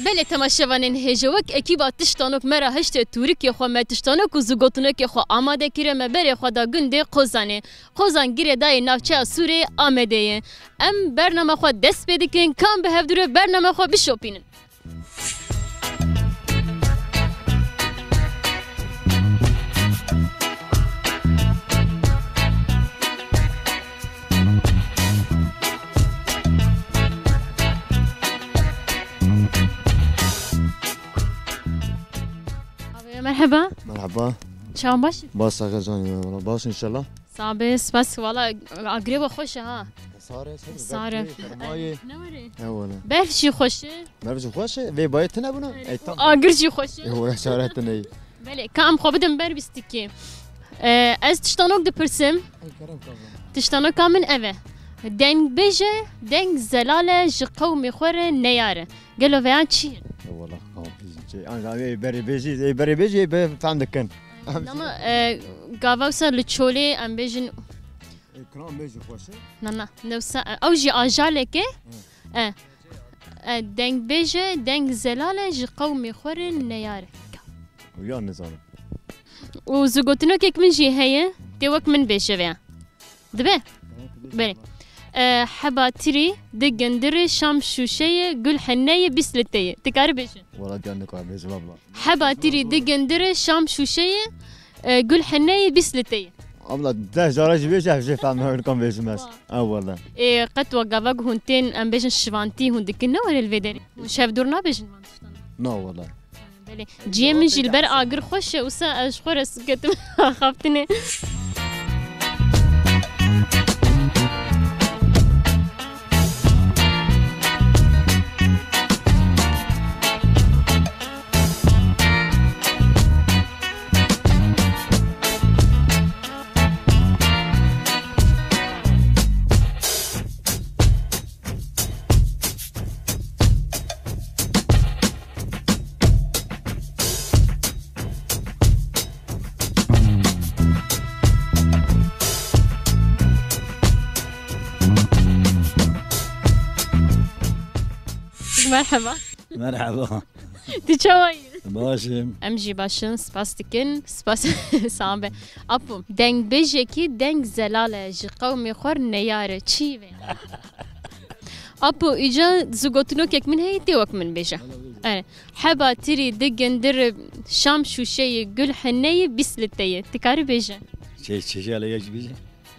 بله تماشاوانین هجوک اکیبا تشتانوک مرا هشت تورکی خو ما تشتانوک و زگوتنوک خو آماده کره ما بره خدا گنده قوزانه قوزان گیره دای نافچه سوره آمده ام برنامه خو دست بدکن کام به هفدوره برنامه خو بشوپینن مرحبا مرحبا شلون باش؟ باش آقا جانی باش ان شاء الله صابس بس والله قريبه خوشه ها صاره نوري اولا بلشي خوشه مرج خوشه وی باید تنبونه قرشي خوشه هو شارتني بله كام خو بدم بر بستكي از تشتانوك دبرسم تشتانوك من اوه دنگ بيجه دنگ زلاله ج قومي خوره نياره قالوا فيان تشي والله انا بري بيجي بتاع دكن نما قاوسا لتشولي ام بيجن كرام بيجي خوشه نانا نوسا اوجي اجالك دنگ بيجه دنگ زلاله ج قومي خوره نياره ويا نظام وزغوتنو كيك من جي هي توك من بيشويا دبي بلي حباتري دقندري شام شوشيه قل حنيه بسلتيه تكاري بيش والله جانك بيش والله حباتري دقندري شام شوشيه قل حنيه بسلتيه والله ده جراج بيش في فهم هركم بيش مس والله قد وقفك هونتين ام بيش شوانتي هوندكنا ولا الفيدري شاف دورنا بيش لا والله بلي جي من جيلبر اقر خوش وسا اشخرس كتم خافتني مرحبا مرحبا تشوي باشم امجي باشن سباستكن سباس صعبه ابو دنگ بيجكي دنگ زلاله جي قومي خور نياره تشي ابو اجا زغوتنو كيك من هي توك من بيجا انا حبا تري دقندر شام شوشي قل حنيه بسلتيه تكاري بيجا شي على يج بيجي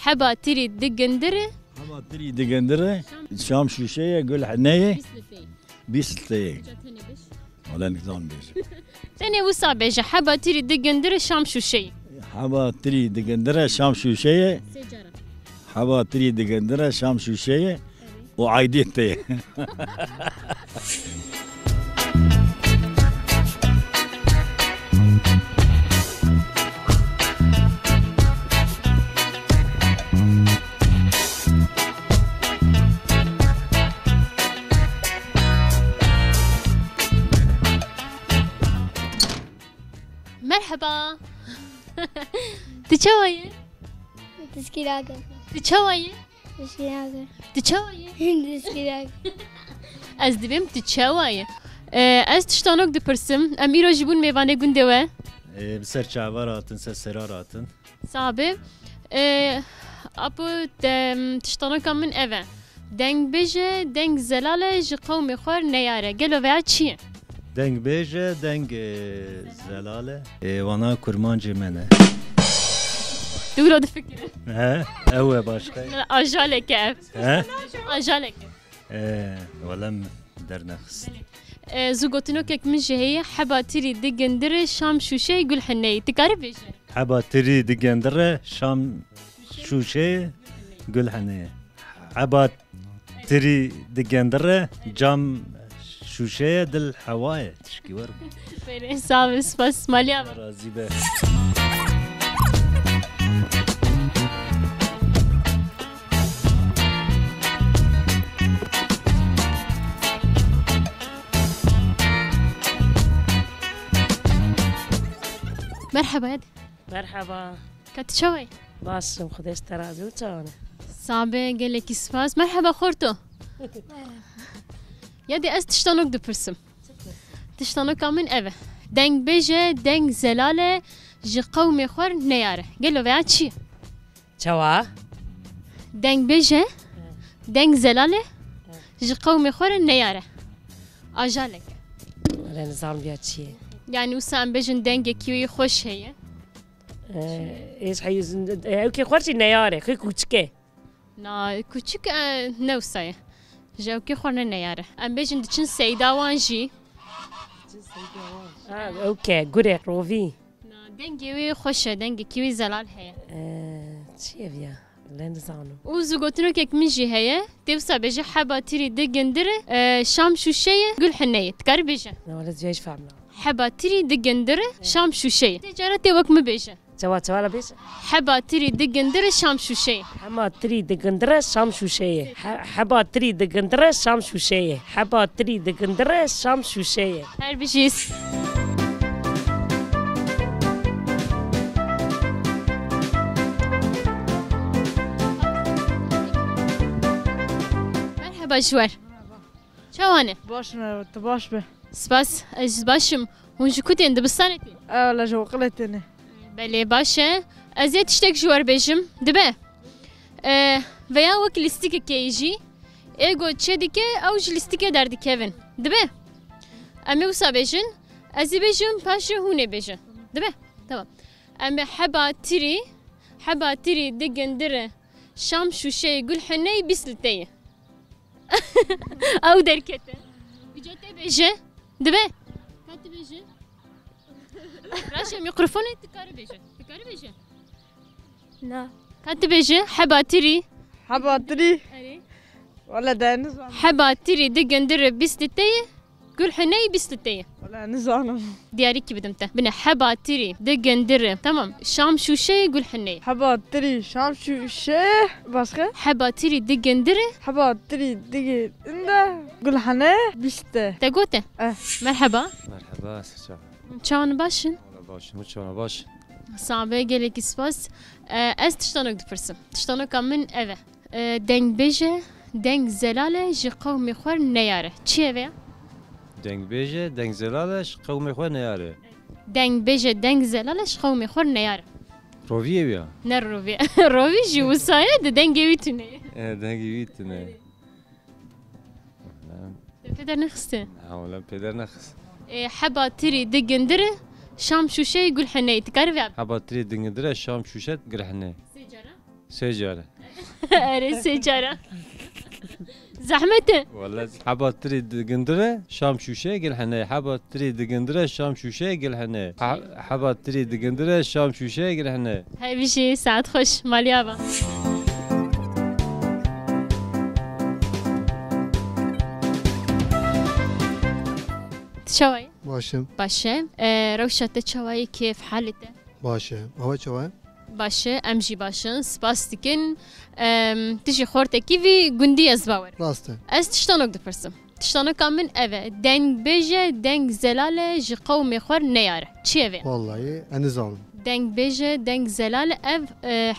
حبا تري دقندر حبا تري دقندر شام شوشيه قل حنيه بسلتيه ولا نظام بيجي ثاني وسع بيجا حبا تري دقندر شام شوشي حبا تري دقندر شام شوشيه حبا تري دقندر شام شوشيه وعايدتي مرحبا تشوي تسكيلاكا تشوي تسكيلاكا تشوي تسكيلاكا از دبیم تشوي از تشتانوك دبرسم اميرو جيبون ميوانه گندوه بسر چاوراتن سر سراراتن صعبه ابو تشتانوك من اوه دنگ بيجه دنگ زلاله ج قومي خور نياره قالوا فيها تشي دنگ بیجه دنگ زلاله وانا کرمانجی منه دورو دفكر ها اوه باشقه اجالك ها اجالك ولم در نخست زوجتنو كيك من جهية حبا تري دقندر شام شوشي يقول حني تكاري بيجي حبا تري دقندره شام شوشه قل حنه حبا تري دقندره جام شوشه دل حوايه تشكي ورب فين سابس بس ماليا راضي به مرحبا يدي مرحبا كتشوي باسم خديش ترازي وتشاونه صعبة قال لك سباس مرحبا خورتو يدي از تشتانوك دبرسم تشتانوكا من أبا دنگ بيجه دنگ زلالة جي قومي خور نياره قلو بيا چي چوا دنگ بيجه دنگ زلالة جي قومي خور نياره آجالك ولا نظام بيا چیه يعني وسام بيجن دنگ كيوي خوش هي ايش حيوزن اوكي خورشي نياره خي كوچكه نا كوچك نوسايه جاو كي خورنا نياره ام بيجن دچن سيدا وانجي اوكي غوري روفي نا دنگي خوشه دنگ كيوي زلال هي چیه بیا ولا نظام وزوجتنا كيك منجي هي تبصى بيجي حبا تري دقندرة شام شوشية قول حنية تكار بيجي ولا زيش فاهمنا حبا تري دقندرة شام شوشية تجارتي وك مبيجي چوا چوا لا بيش حبا تري دقندرة شام شوشية حما تري دقندره شام شوشيه حبا تري دقندره شام شوشيه حبا تري دقندره شام شوشيه هر بيجيس مرحبا جوار شوانه باش باش به سباس از باشم هونجو كنتين دبستانتي ولا جو قلتني بله باشه از یه تشتک جوار بیشم دبه ویا وک لیستیک کیجی ایگو چه دیگه اوج لیستیک دردی کevin دبه امی وسا بیشن از بیشم پاشه هونه بیشن دبه tamam امی حبا تری دگندره شام شوشه گل حنی بیسلتیه او درکته بجته بیشه دبه کات بیشه راشا ميكروفوني تكاري بيجي لا كاتب بيجي حباتري حباتري ولا دانس حباتري دقندر بيستتي قول حني بيستتي ولا نزانم دياري كي بدمته بنا حباتري دقندر تمام شام شوشي قول حني حباتري شام شو شيء باسكه حباتري دقندر حباتري دقي انده قول حنا بيسته تقوته مرحبا مرحبا شلون باشن باش مو باش صعبه قالك سباس از تشتانك دبرسم تشتانك من ايفا دنگ بيجه دنگ زلاله جي قومي خور نياره چيه بيا دنگ بيجه دنگ زلالش قومي خو نياره دنگ بيجه دنگ زلاله جي قومي خور نياره روفيه بيا نروفي روفي جي وسايه دنگ ويتوني دنگ ويتنا تقدر نخسته ولا بيدر نخس حبا تري دقندره شام شوشة يقول حني تكارف حبا تري دنگدره شام شوشت قرحنه سيجاره أري سيجارة زحمته والله حبا تري دقندره شام شوشه قرحنه حبا تري دقندره شام شوشه قرحنه حبا تري دقندره شام شوشه قرحنه هاي بشي ساعات خوش ماليابا شوي باشم باشه روشته شوي كيف حالته باشه هوا چوه باشه امجي باشن سپاس دکن تجي خورته كيفي گندي از باور راسته از تشتانوك دپرسم تشتانوك من اوه دنگ بيجه دنگ زلاله جي قومي خور نياره چي اوه والله انا ظالم دنگ بيجه دنگ زلاله اف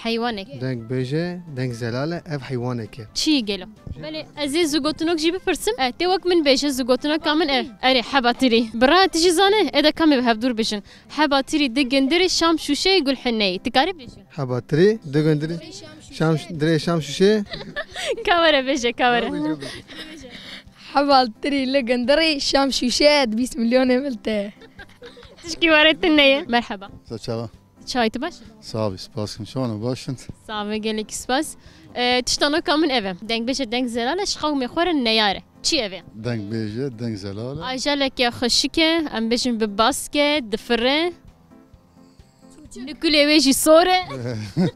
حيوانك دنگ بيجه دنگ زلاله اف حيوانك چي گلو بله ازي زوگوتنوك جي بپرسم تي وك من بيجه زوگوتنوك من اف اري حباتري برا تجي زانه ادا كامي بهفدور بيجن حباتري دگندري شام شوشه يقول حني تكاري بيجه حباتري دگندري شام شوشه كاميرا بيجه كاميرا حبالتري لقندري شام شوشات 20 مليون ملته تشكي وريت النية مرحبا Saçava. شاي تباش Sağ ol, spaskim. Şona başın. صعبة قالك سباس تشتانو كامن ايفا دنگ بيجه دنگ زلاله شخو ميخور النياره چي ايفا Denk beje, denk zelale. اجالك يا خشكه ام بيجن بباسكت دفره نكولي ويجي صورة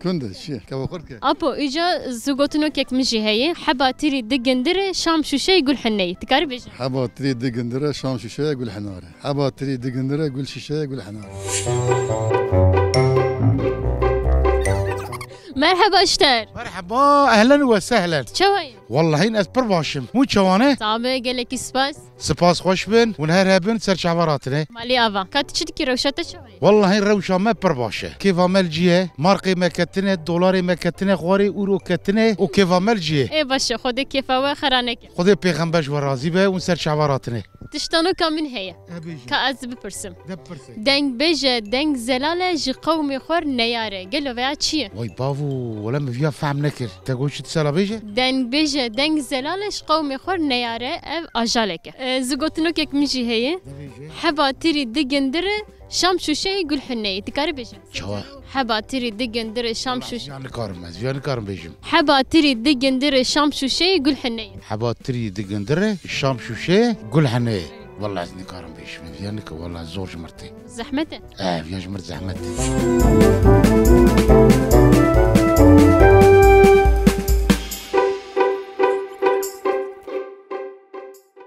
Kunde, şi. Kava korke. أبو إجا زوجتنا كيك مجي هي حبا تري دقندرة شام شوشة يقول حني تكاري بيجي Haba tri digindire, şam şişeye gül hanare. Haba tri digindire, gül şişeye gül hanare. مرحبا اشتر مرحبا اهلا وسهلا شوي والله هين اسبر باشم مو شوانه صعبة قالك سباس سباس خوش بن ونهار هبن سر شعبراتنا مالي أفا كانت تشتكي روشته شوي والله هين روشا ما برباشه كيف عمل جيه مارقي ما كتنه دولاري ما كتنه خواري اورو كتنه وكيف عمل جيه إيه باش خودك كيف هو خرانك خذي بيغمبر ورازي به ونسر شعبراتنا تشتانو كامن هي أبيجي كأز بپرسم دبرسي دنگ بيجه دنگ زلاله جي قومي خور نياره قلو فيها چيه وای بابو ولا مفيها فهم نكر تقول شو تسأل بيجي دنگ بيجه دنگ زلاله ج قومي خور نياره اف اجالك زغوتنو كيك ميجي هي حبا تري دگندره شام شوشه گل حنيه تكاري بيجه شوا حبا تري دگندره شام شوشه يعني كارم يعني كارم بيجم حبا تري دگندره شام شوشه گل حنيه حباتري دقندرة الشام شوشة قول حنايا والله عزني كارم بيجم يعني والله زور جمرتي زحمته يا جمرت زحمتي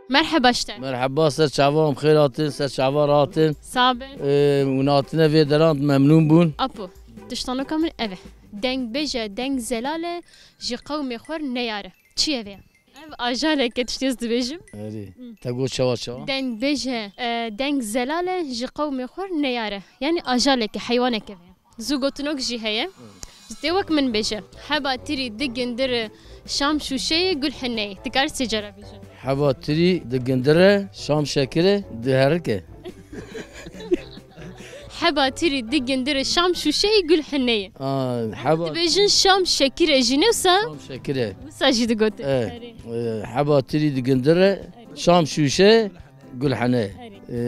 مرحبا اشتر مرحبا سر شعبان خيراتن سر شعبان راتن صابر وناتنا في درانت ممنون بون ابو تشتانو كامل اوه دنگ بيجه دنگ زلاله جي قومي خور نياره چيه ويا اف اجالك تشتيز دبيجم اري تقول شوا دنگ بيجه دنگ زلاله جي قومي خور نياره يعني اجالك حيوانك ويا زوغوتنوك جي هي زدوك من بيجه حبا تري دگندر شام شوشه گل حنيه تكار سجره بيجه حباتري دقندرة شام شاكرة دهركة حبا تري دگندر شام شوشه گل حنيه حبا بيجن شام شكيره جنوسا شام شاكرة وسا جي دغوت حباتري دقندرة شام شوشة قول حنا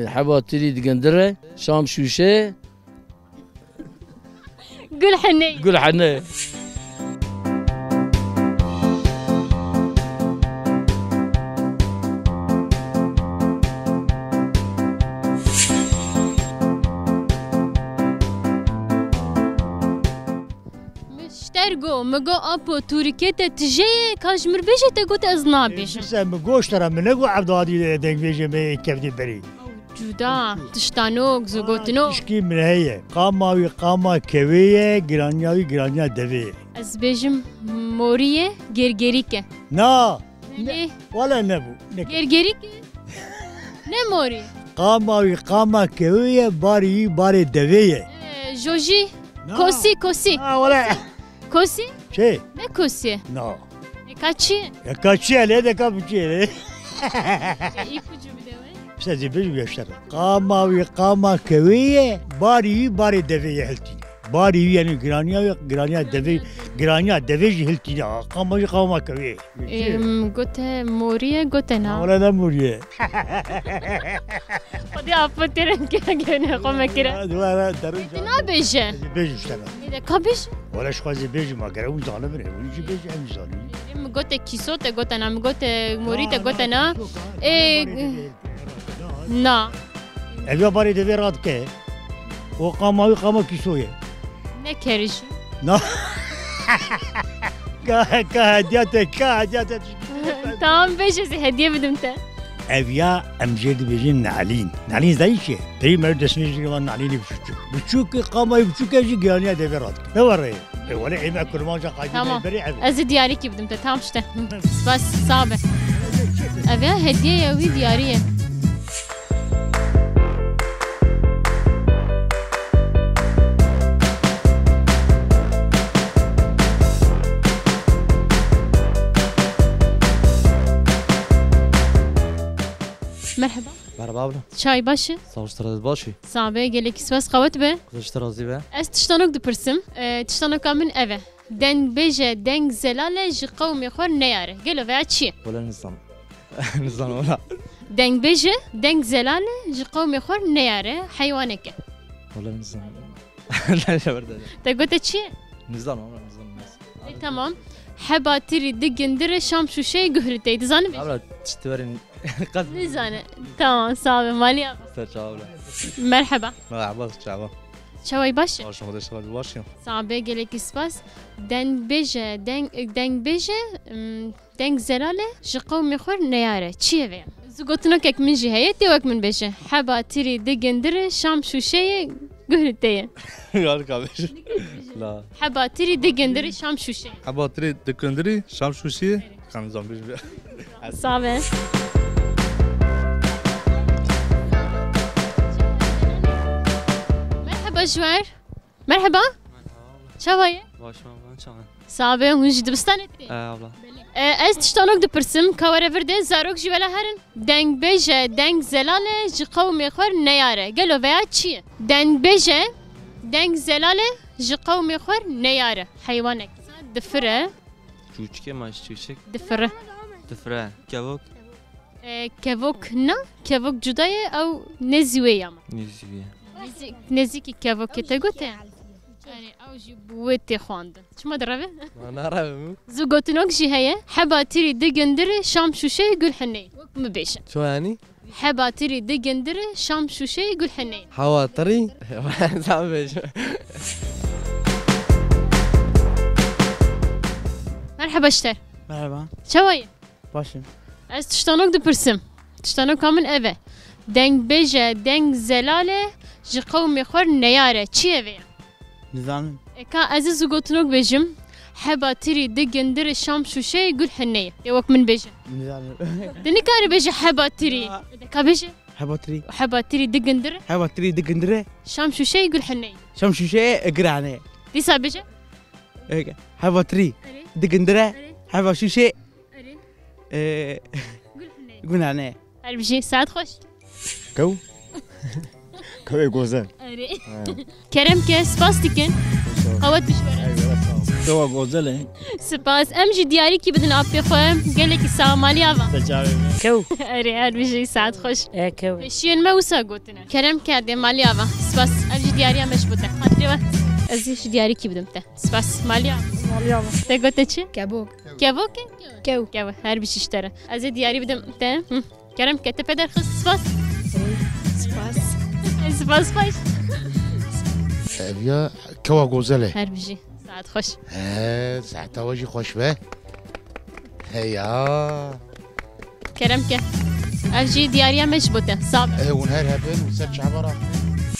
حباتري دقندرة شام شوشة قول حنيه قول حنا مشترقو مگو اپو تورکیت تجی کاجمر بیجه تگوت از نابیجم سم گوش ترى من نقول عبد العادي دنگ بيجي ما كبدي بري جودا تشتانوك زوغوتنو شكي من هي قاما كويه جرانيا دبي از بیجم موریه گرگریکه نا نه ولا نبو گرگریکه نه موری قاما كويه باري دبي جوجي کوسی ولا کوسی شي نه کوسی نا کاچی له ده كابچي ipucu bir de var. استاذ بيجي بيشتغل قاما كويه باري دبي هلتي باري يعني جرانيا دبي هلتي قاما كويه گوته موریه گوته نه ولا ده موريه خدي افترن که گنه قوم کرد ولا درجه نه بیجه بيجي يشتغل ده کابیش ولا شخوازي بيجي ما قرأوا ظالم ويجي بيجي هم ظالم گوته کیسوت گوته نه گوته موریت گوته نه نه ايوه باري دبي راد كه وقاما كيسويه نه کریش نه كهديات tamam بیجه هدیه بدم ته افيا امجد بيجين نعلين زي شيء تري مرد اسمي نعلين بتشوك قاما بتشوك اجي جانيا دبي راد دوري ولا عيب كل ما جا قاعدين بري از دیاری کی بدم ته تمام شته بس صعبه اوه هدیه یوی دیاریه مرحبا ابله چای باشه صاحب تراز باشی صعبه گلی کسواس قوت به خودش ترازی به از تشتانوک دپرسم تشتانوک من اوه دنگ بیجه دنگ زلاله جی قومی خور نیاره گلو ویا چیه؟ ولا نظام ولا دنگ بیجه دنگ زلاله جی قومی خور نیاره حیوانه که ولا نظام لا شبرده تقول چیه؟ نظام تمام حبا تري دقندر شام شوشي قهرتي تزاني بيش؟ عبلا تشتورين قد نزاني تمام صعبة مالي مرحبا مرحبا شعبا شوي باش باش ما دش باش صعبة قالك سباس دنگ بيجه دنگ بيجه دنگ زلاله جقوم يخور نياره چيه ويا زوجتنا كك من جهيتي وك من بيجه حبا تري دقندر شام شوشي قهرتي يا كابش لا حبا تري دقندر شام شوشي حبا تري دقندري شام شوشي كان زامبيش صعبة مرحبا جوار مرحبا شو هي؟ باش ما شلون؟ صعبة وش دبستان انت؟ والله Ez tiştanok dipirsim kawere virde zarok ji vela herin. Deng beje deng zelale ji qawmê xwe neyare. Gelo veya çi? Deng beje deng zelale ji qawmê xwe neyare. Heywanek. Difire. Çuçke maç çuçek. Difire. Difre. Kevok. Kevok na? Kevok cudaye ew nezî ama. Nizviye. Nezîkî kevokê te gote? Ew jî bi wê tê xwandin. Çima direve? Naravim. Zû gotinok jî heye. Heba tirî digindirê şam şûşeyê gul hineyê. Wek min bêje. شو يعني؟ Heba tirî digindirê şam şûşeyê gul hineyê. حواطري صعب ايش؟ Merhaba şter. Merhaba. Çawayê? Başım. Ez tiştanok dipirsim. Tiştanok min ev e. Deng bêje deng zelale ji qewmê xwe neyare. Çi ev e? Nizamim. Eka ez ê zû gotinok bêjim. Heba tirî digindirê şam şûşeyê gul hineyê. Ê wek min bêje. Nizamim. Tu nikarî bêje heba tirî. Ka bêje? حبطري Heba tirî digindirê حبطري دقندرة şam şûşeyê gul hineyê. شمشوشة قرانة Dîsa bêje? هيك حبطري دقندرة حبشوشة قنانة Her bêjî saat xweş. كو كوي غوزل Kerem ke spas dikin. Qewet bişwere. كوا غوزل Spas. Em jî diyarîkî bidin apê xwe. Gelekî samalî ava. Kew. Erê her bêjî saat xweş. Kew. Şiyên me wisa gotine. Kerem ke dê malî ava. Spas. Ev jî diyariya me ji bo te. Hatîrê we. Ez ê jî diyarîkî bidim te. Spas. Malî ava. Malî ava. Te gote çi? Kebok. Kevok e? Kew. Kew. Her bişî ji te re. Ez ê diyarî bidim te. Kerem ke te peder xist. Spas. Spas. Spas xweş. يا كوا غوزله Her bişî. Saat xweş. ساعتها واجي خوش به هيا Kerem ke. Ev jî diyariya me ji bo te. Sab. ونهار هبل وسات شعبره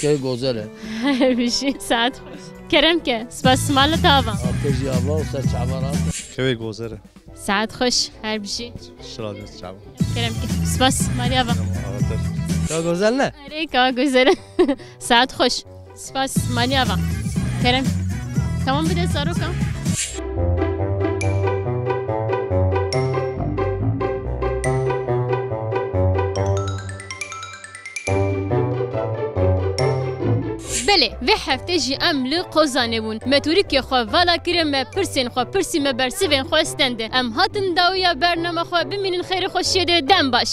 كي غوزله Her bişî. Saat xweş. Kerem ke. Spas malet ava. كي الله وسات شعبره كوي غوزره. Saat xweş. Her bişî. شراد شعب. Kerem ke. Spas malî ava. شو غوزلنا؟ Erê ka güzel. Saat xweş. Spas malî ava. Kerem. Tamam bir de zaroka. Belê vê heftê jî em li Qozanê bûn. Me tûrikê xwe vala kire me pirsên xwe pirsî me bersivên xwe stende. Em hatin dawiya bername xwe bimînin xêrê xweşiyê de dem baş.